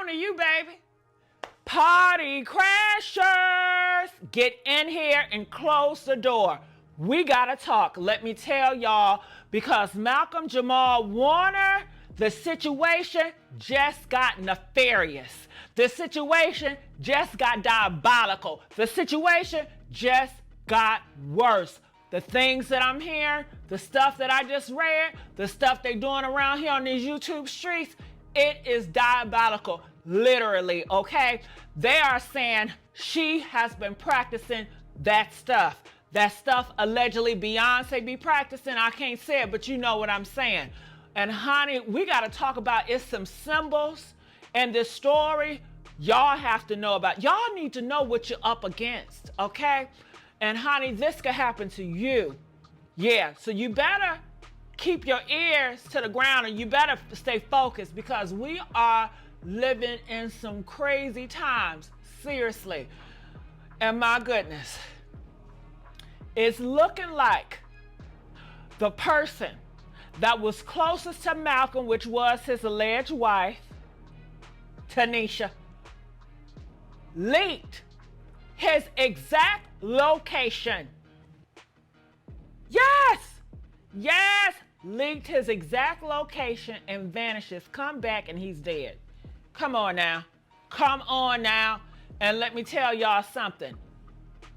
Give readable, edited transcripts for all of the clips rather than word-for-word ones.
on to you, baby. Party crashers, get in here and close the door. We gotta talk. Let me tell y'all, because Malcolm-Jamal Warner, the situation just got nefarious. The situation just got diabolical. The situation just got worse. The things that I'm hearing, the stuff that I just read, the stuff they doing around here on these YouTube streets, it is diabolical, literally, okay? They are saying she has been practicing that stuff. That stuff allegedly Beyonce be practicing. I can't say it, but you know what I'm saying. And honey, we got to talk about it's some symbols in this story y'all have to know about. Y'all need to know what you're up against, okay? And honey, this could happen to you. Yeah, so you better keep your ears to the ground and you better stay focused, because we are living in some crazy times, seriously. And my goodness, it's looking like the person that was closest to Malcolm, which was his alleged wife, Tanisha, leaked his exact location. Yes, leaked his exact location and vanishes. Come back and he's dead. Come on now. And let me tell y'all something.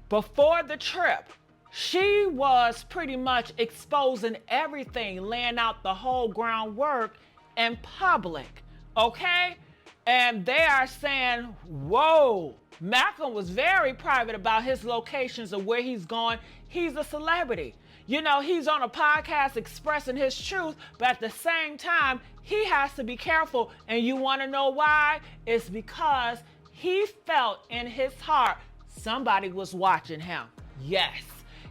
Before the trip, she was pretty much exposing everything, laying out the whole groundwork in public, okay? And they are saying, whoa, Malcolm was very private about his locations of where he's going. He's a celebrity. You know, he's on a podcast expressing his truth, but at the same time, he has to be careful. And you want to know why? It's because he felt in his heart somebody was watching him. Yes,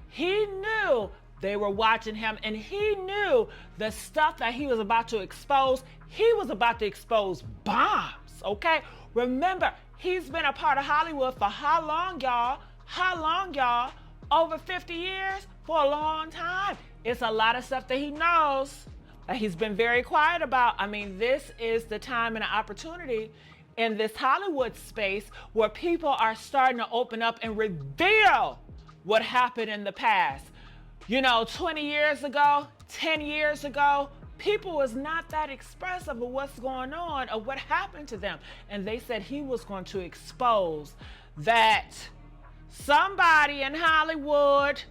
he knew they were watching him, and he knew the stuff that he was about to expose. He was about to expose bombs, okay? Remember, he's been a part of Hollywood for how long, y'all? Over 50 years? For a long time. It's a lot of stuff that he knows that he's been very quiet about. I mean, this is the time and the opportunity in this Hollywood space where people are starting to open up and reveal what happened in the past. You know, 20 years ago, 10 years ago, people was not that expressive of what's going on or what happened to them. And they said he was going to expose that somebody in Hollywood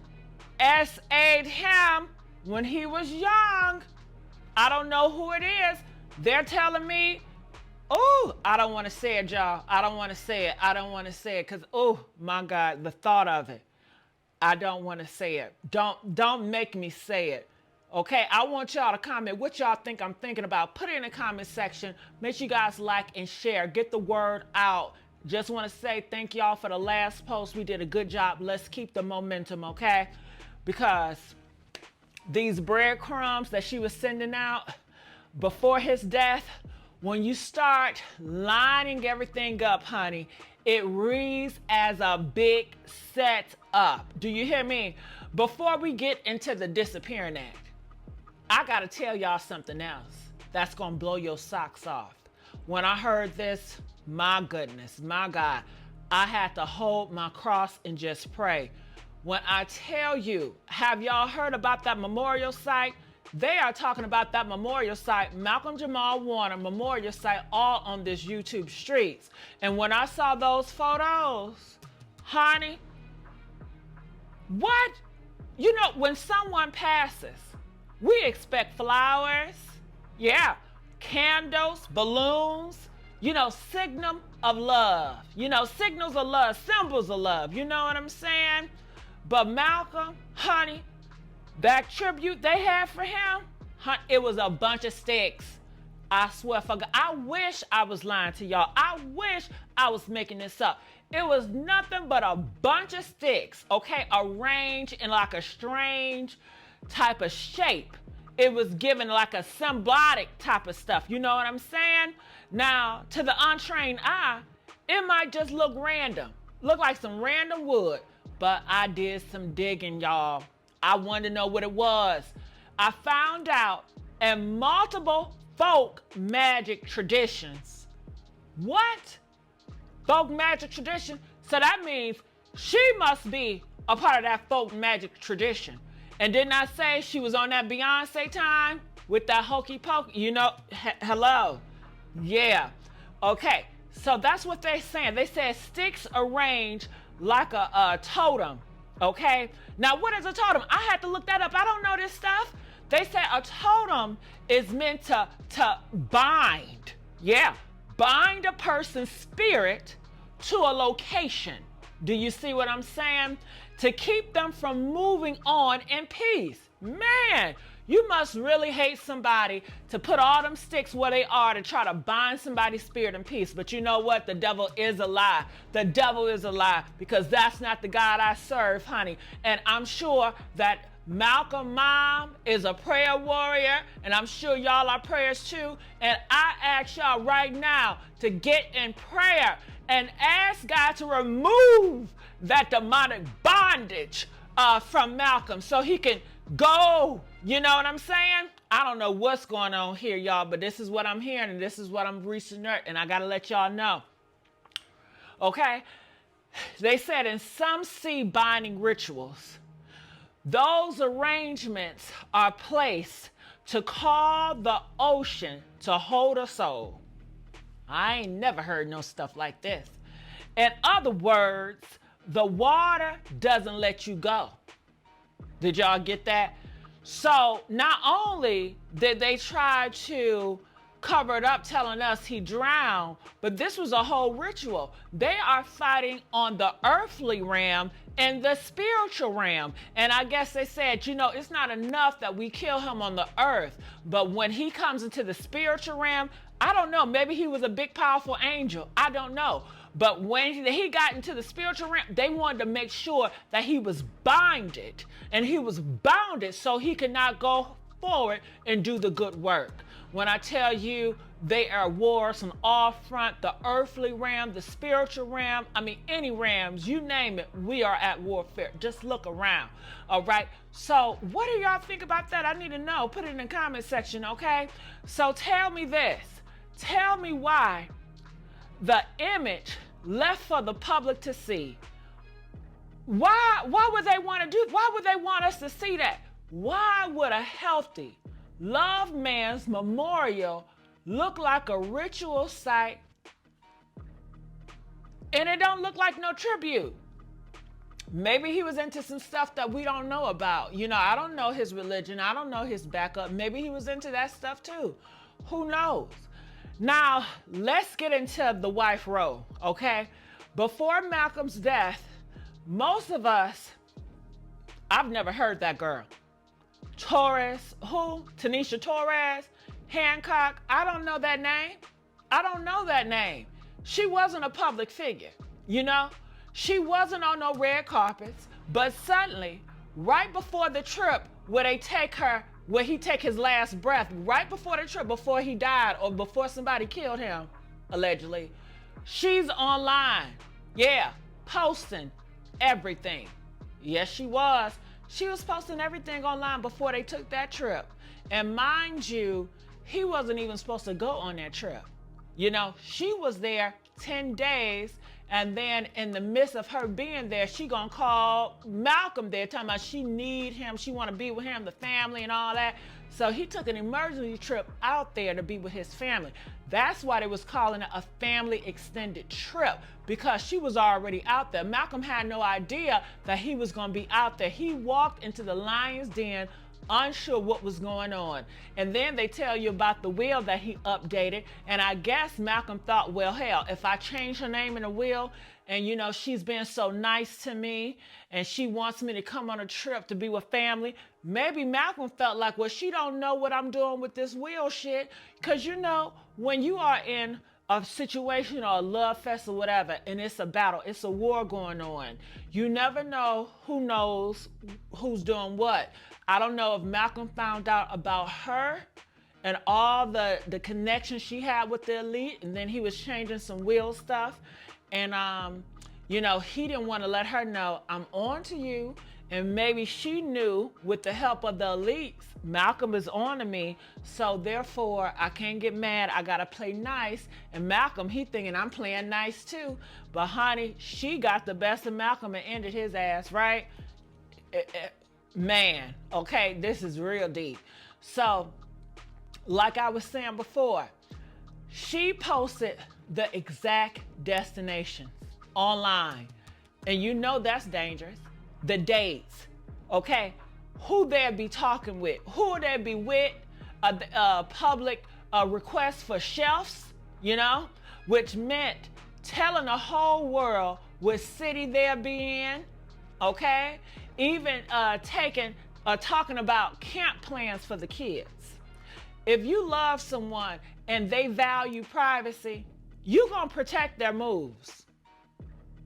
SA'd him when he was young. I don't know who it is. They're telling me, oh, I don't want to say it, y'all. I don't want to say it because, oh my God, the thought of it. I don't want to say it. Don't make me say it. Okay, I want y'all to comment what y'all think I'm thinking about. Put it in the comment section. Make sure you guys like and share. Get the word out. Just want to say thank y'all for the last post. We did a good job. Let's keep the momentum, okay? Because these breadcrumbs that she was sending out before his death, when you start lining everything up, honey, it reads as a big set up. Do you hear me? Before we get into the disappearing act, I got to tell y'all something else that's going to blow your socks off. When I heard this, my goodness, my God, I had to hold my cross and just pray. When I tell you, have y'all heard about that memorial site? They are talking about that memorial site, Malcolm-Jamal Warner memorial site, all on this YouTube streets. And when I saw those photos, honey, what? You know, when someone passes, we expect flowers, yeah, candles, balloons, you know, signal of love, you know, signals of love, symbols of love, you know what I'm saying? But Malcolm, honey, that tribute they had for him, it was a bunch of sticks. I swear for God, I wish I was lying to y'all. I wish I was making this up. It was nothing but a bunch of sticks, okay, arranged in like a strange type of shape. It was given like a symbolic type of stuff. You know what I'm saying? Now, to the untrained eye, it might just look random, look like some random wood. But I did some digging, y'all. I wanted to know what it was. I found out in multiple folk magic traditions, What? Folk magic tradition? So that means she must be a part of that folk magic tradition. And didn't I say she was on that Beyonce time with that hokey pokey? You know, hello. Yeah. Okay. So that's what they're saying. They said sticks arranged like a totem. Okay. Now, what is a totem? I had to look that up. I don't know this stuff. They said a totem is meant to bind. Yeah. Bind a person's spirit to a location. Do you see what I'm saying? To keep them from moving on in peace. Man, you must really hate somebody to put all them sticks where they are to try to bind somebody's spirit in peace. But you know what? The devil is a lie. The devil is a lie, because that's not the God I serve, honey. And I'm sure that Malcolm Mom is a prayer warrior, and I'm sure y'all are prayers too. And I ask y'all right now to get in prayer and ask God to remove that demonic bondage from Malcolm so he can go. You know what I'm saying? I don't know what's going on here, y'all, but this is what I'm hearing, and this is what I'm researching, and I got to let y'all know. Okay? They said in some seed binding rituals, those arrangements are placed to call the ocean to hold a soul. I ain't never heard no stuff like this. In other words, the water doesn't let you go. Did y'all get that? So not only did they try to cover it up telling us he drowned, but this was a whole ritual. They are fighting on the earthly realm and the spiritual realm. And I guess they said, you know, it's not enough that we kill him on the earth, but when he comes into the spiritual realm, I don't know, maybe he was a big, powerful angel. I don't know. But when he got into the spiritual realm, they wanted to make sure that he was binded and he was bounded so he could not go forward and do the good work. When I tell you they are wars on all front, the earthly realm, the spiritual realm, I mean, any realms, you name it, we are at warfare. Just look around. All right. So what do y'all think about that? I need to know. Put it in the comment section. Okay. So tell me this. Tell me why the image left for the public to see. Why would they want to do? Why would they want us to see that? Why would a healthy, loved man's memorial look like a ritual site and it don't look like no tribute? Maybe he was into some stuff that we don't know about. You know, I don't know his religion. I don't know his backup. Maybe he was into that stuff too. Who knows? Now, let's get into the wife role, okay? Before Malcolm's death, most of us, I've never heard that girl. Torres, who? Tanisha Torres? Hancock? I don't know that name. I don't know that name. She wasn't a public figure, you know? She wasn't on no red carpets, but suddenly, right before the trip where they take her, where he take his last breath, right before the trip, before he died or before somebody killed him, allegedly, she's online. Yeah, posting everything. Yes, she was. She was posting everything online before they took that trip. And mind you, he wasn't even supposed to go on that trip. You know, she was there 10 days, and then in the midst of her being there, she gonna call Malcolm there, talking about she need him, she wanna be with him, the family and all that. So he took an emergency trip out there to be with his family. That's why they was calling it a family extended trip, because she was already out there. Malcolm had no idea that he was gonna be out there. He walked into the lion's den unsure what was going on. And then they tell you about the will that he updated. And I guess Malcolm thought, well, hell, if I change her name in a will, and you know, she's been so nice to me and she wants me to come on a trip to be with family, maybe Malcolm felt like, well, she don't know what I'm doing with this will shit. Because you know, when you are in a situation or a love fest or whatever, and it's a battle, it's a war going on, you never know who knows who's doing what. I don't know if Malcolm found out about her and all the connections she had with the elite, and then he was changing some will stuff. And, you know, he didn't want to let her know, I'm on to you, And maybe she knew with the help of the elites, Malcolm is on to me, so therefore I can't get mad. I gotta play nice. And Malcolm, he thinking I'm playing nice too. But honey, she got the best of Malcolm and ended his ass, right? Man, okay, this is real deep. So, like I was saying before, she posted the exact destinations online. And you know that's dangerous. The dates, okay? Who they'd be talking with, who they'd be with, public requests for chefs, you know, which meant telling the whole world what city they'd be in, okay? Even talking about camp plans for the kids. If you love someone and they value privacy, you're gonna protect their moves.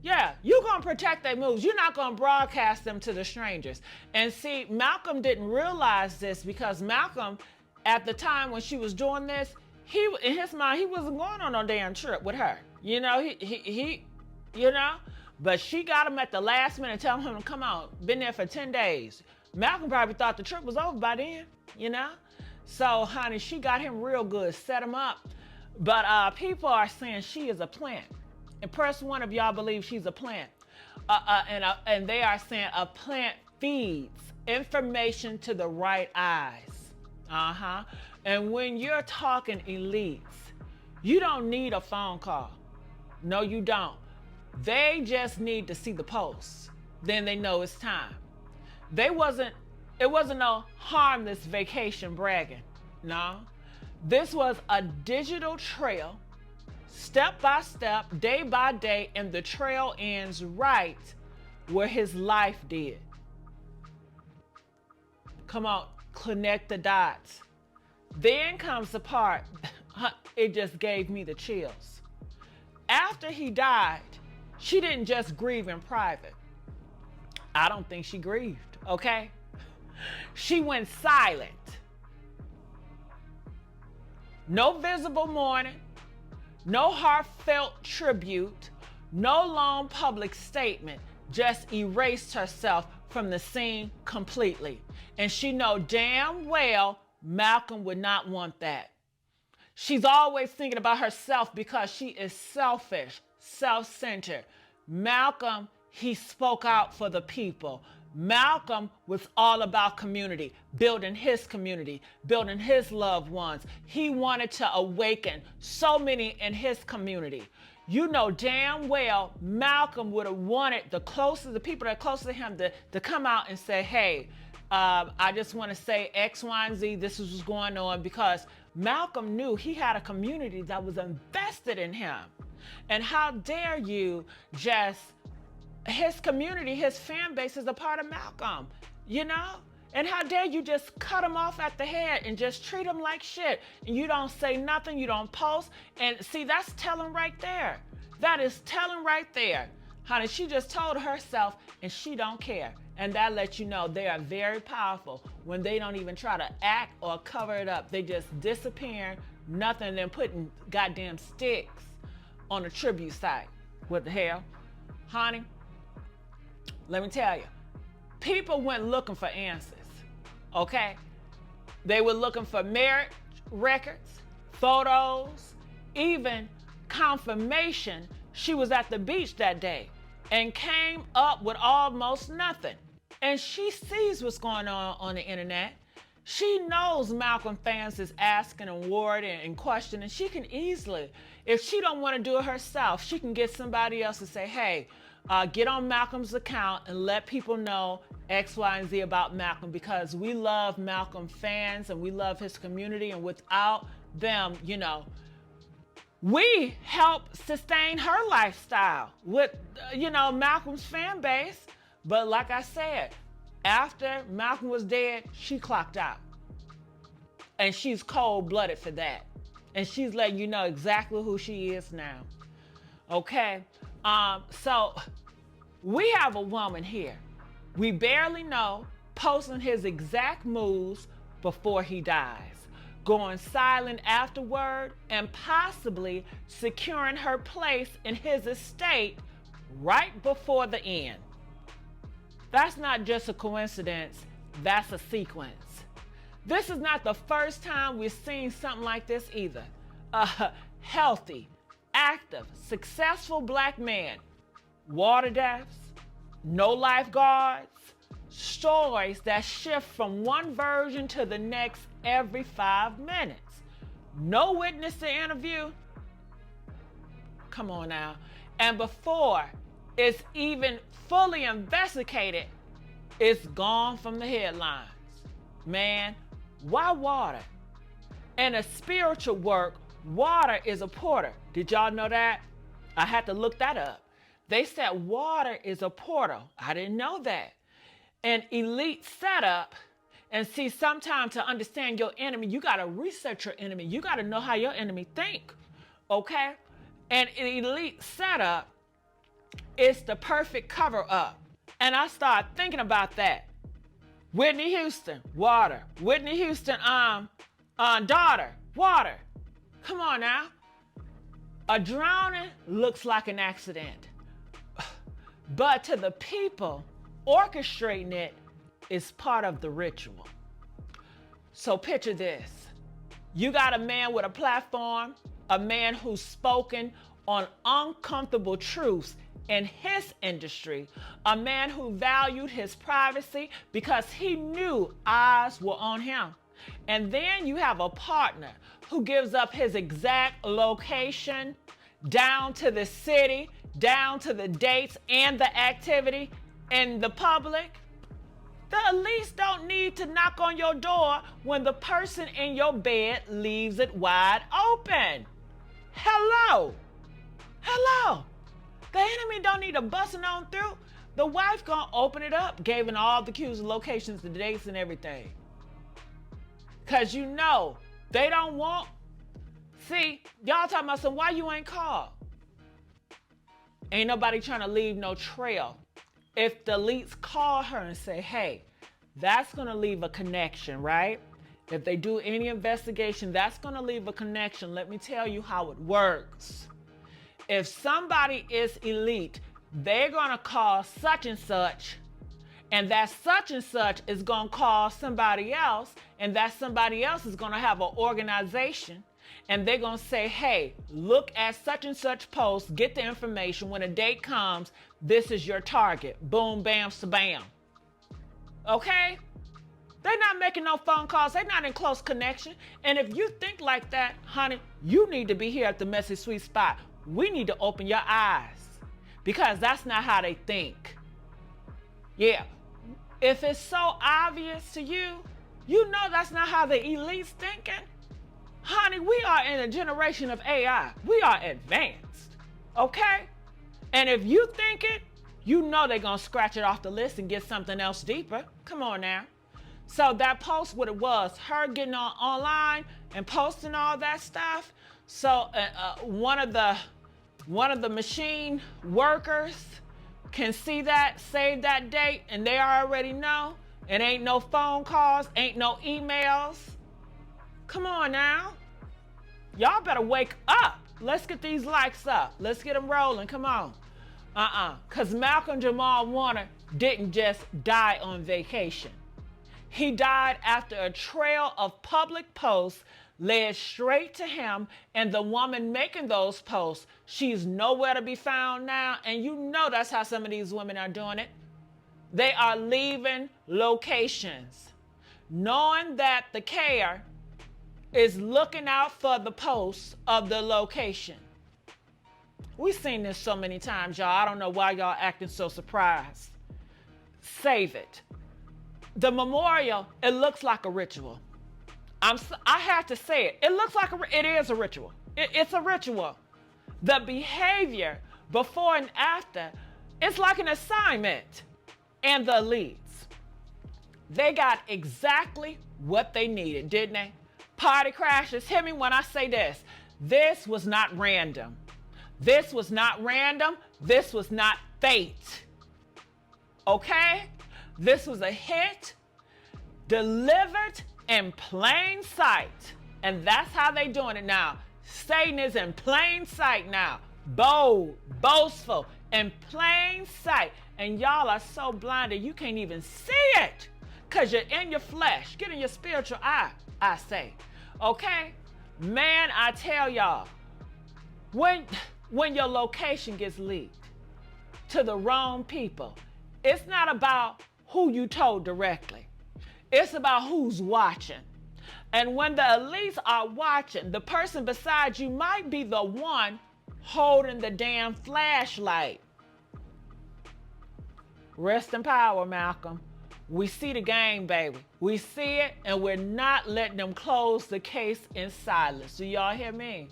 Yeah, you're going to protect their moves. You're not going to broadcast them to the strangers. And see, Malcolm didn't realize this because Malcolm, at the time when she was doing this, in his mind, he wasn't going on no damn trip with her. You know, but she got him at the last minute telling him to come out. Been there for 10 days. Malcolm probably thought the trip was over by then, you know? So, honey, she got him real good, set him up. But people are saying she is a plant. And press one if y'all believe she's a plant. And they are saying a plant feeds information to the right eyes. And when you're talking elites, you don't need a phone call. No, you don't. They just need to see the posts. Then they know it's time. It wasn't no harmless vacation bragging. No. This was a digital trail, step by step, day by day, and the trail ends right where his life did. Come on, connect the dots. Then comes the part, it just gave me the chills. After he died, she didn't just grieve in private. I don't think she grieved, okay? She went silent. No visible mourning. No heartfelt tribute, no long public statement, just erased herself from the scene completely. And she know damn well Malcolm would not want that. She's always thinking about herself because she is selfish, self-centered. Malcolm, he spoke out for the people. Malcolm was all about community, building his community, building his loved ones. He wanted to awaken so many in his community. You know damn well Malcolm would have wanted the people that are close to him to come out and say, hey, I just want to say X, Y, and Z, this is what's going on, because Malcolm knew he had a community that was invested in him. And how dare you just... His community, his fan base is a part of Malcolm, you know? And how dare you just cut him off at the head and just treat him like shit. And you don't say nothing, you don't post. And see, that's telling right there. That is telling right there. Honey, she just told herself and she don't care. And that lets you know they are very powerful when they don't even try to act or cover it up. They just disappear, nothing, and putting goddamn sticks on a tribute site. What the hell? Honey, let me tell you, people went looking for answers, okay? They were looking for marriage records, photos, even confirmation she was at the beach that day, and came up with almost nothing. And she sees what's going on the internet. She knows Malcolm fans is asking and worried and questioning. She can easily, if she don't want to do it herself, she can get somebody else to say, hey, get on Malcolm's account and let people know X, Y, and Z about Malcolm, because we love Malcolm fans and we love his community, and without them, you know, we help sustain her lifestyle with, Malcolm's fan base. But like I said, after Malcolm was dead, she clocked out. And she's cold-blooded for that. And she's letting you know exactly who she is now. Okay? So we have a woman here we barely know posting his exact moves before he dies, going silent afterward, and possibly securing her place in his estate right before the end. That's not just a coincidence, that's a sequence. This is not the first time we've seen something like this either. A healthy, active, successful black man, water deaths, no lifeguards, stories that shift from one version to the next every 5 minutes. No witness to interview. Come on now. And before it's even fully investigated, it's gone from the headlines. Man, why water? In a spiritual work, water is a portal. Did y'all know that? I had to look that up. They said water is a portal. I didn't know that. An elite setup, and see, sometimes to understand your enemy, you got to research your enemy. You got to know how your enemy think, okay? And an elite setup is the perfect cover up. And I started thinking about that. Whitney Houston, water. Whitney Houston, daughter, water. Come on now. A drowning looks like an accident. But to the people orchestrating it is part of the ritual. So picture this. You got a man with a platform, a man who's spoken on uncomfortable truths in his industry, a man who valued his privacy because he knew eyes were on him. And then you have a partner who gives up his exact location, down to the city, down to the dates and the activity in the public. The elites don't need to knock on your door when the person in your bed leaves it wide open. Hello. The enemy don't need to busting on through. The wife gonna open it up, giving all the cues, locations, the dates, and everything. Cause you know they don't want. See, y'all talking about some why you ain't called. Ain't nobody trying to leave no trail. If the elites call her and say, hey, that's gonna leave a connection, right? If they do any investigation, that's gonna leave a connection. Let me tell you how it works. If somebody is elite, they're gonna call such and such, and that such and such is gonna call somebody else, and that somebody else is gonna have an organization, and they're gonna say, hey, look at such and such post, get the information. When a date comes, this is your target. Boom, bam, sabam. Okay? They're not making no phone calls. They're not in close connection. And if you think like that, honey, you need to be here at the Messy Sweet Spot. We need to open your eyes because that's not how they think. Yeah. If it's so obvious to you, you know that's not how the elite's thinking. Honey, we are in a generation of AI. We are advanced. Okay? And if you think it, you know they're going to scratch it off the list and get something else deeper. Come on now. So that post, what it was, her getting online and posting all that stuff. So one of the machine workers can see that, save that date, and they already know. It ain't no phone calls, ain't no emails. Come on now. Y'all better wake up. Let's get these likes up. Let's get them rolling. Come on. Because Malcolm-Jamal Warner didn't just die on vacation. He died after a trail of public posts led straight to him, and the woman making those posts, she's nowhere to be found now, and you know that's how some of these women are doing it. They are leaving locations, knowing that the care is looking out for the posts of the location. We've seen this so many times, y'all. I don't know why y'all acting so surprised. Save it. The memorial, it looks like a ritual. I have to say it. It looks like it is a ritual. It's a ritual. The behavior before and after, it's like an assignment. And the elites, they got exactly what they needed, didn't they? Party crashers, hear me when I say this. This was not random. This was not random. This was not fate. Okay? This was a hit delivered in plain sight. And that's how they doing it now. Satan is in plain sight now. bold, boastful, in plain sight. And y'all are so blinded you can't even see it because you're in your flesh. Get in your spiritual eye, I say. Okay? Man, I tell y'all, when your location gets leaked to the wrong people, it's not about who you told directly. It's about who's watching. And when the elites are watching, the person beside you might be the one holding the damn flashlight. Rest in power, Malcolm. We see the game, baby. We see it, and we're not letting them close the case in silence. Do y'all hear me?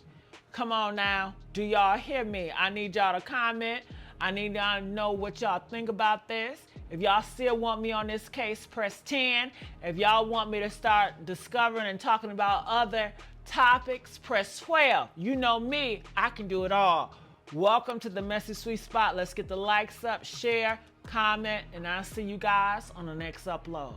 Come on now. Do y'all hear me? I need y'all to comment. I need y'all to know what y'all think about this. If y'all still want me on this case, press 10. If y'all want me to start discovering and talking about other topics, press 12. You know me, I can do it all. Welcome to the Messy Sweet Spot. Let's get the likes up, share, comment, and I'll see you guys on the next upload.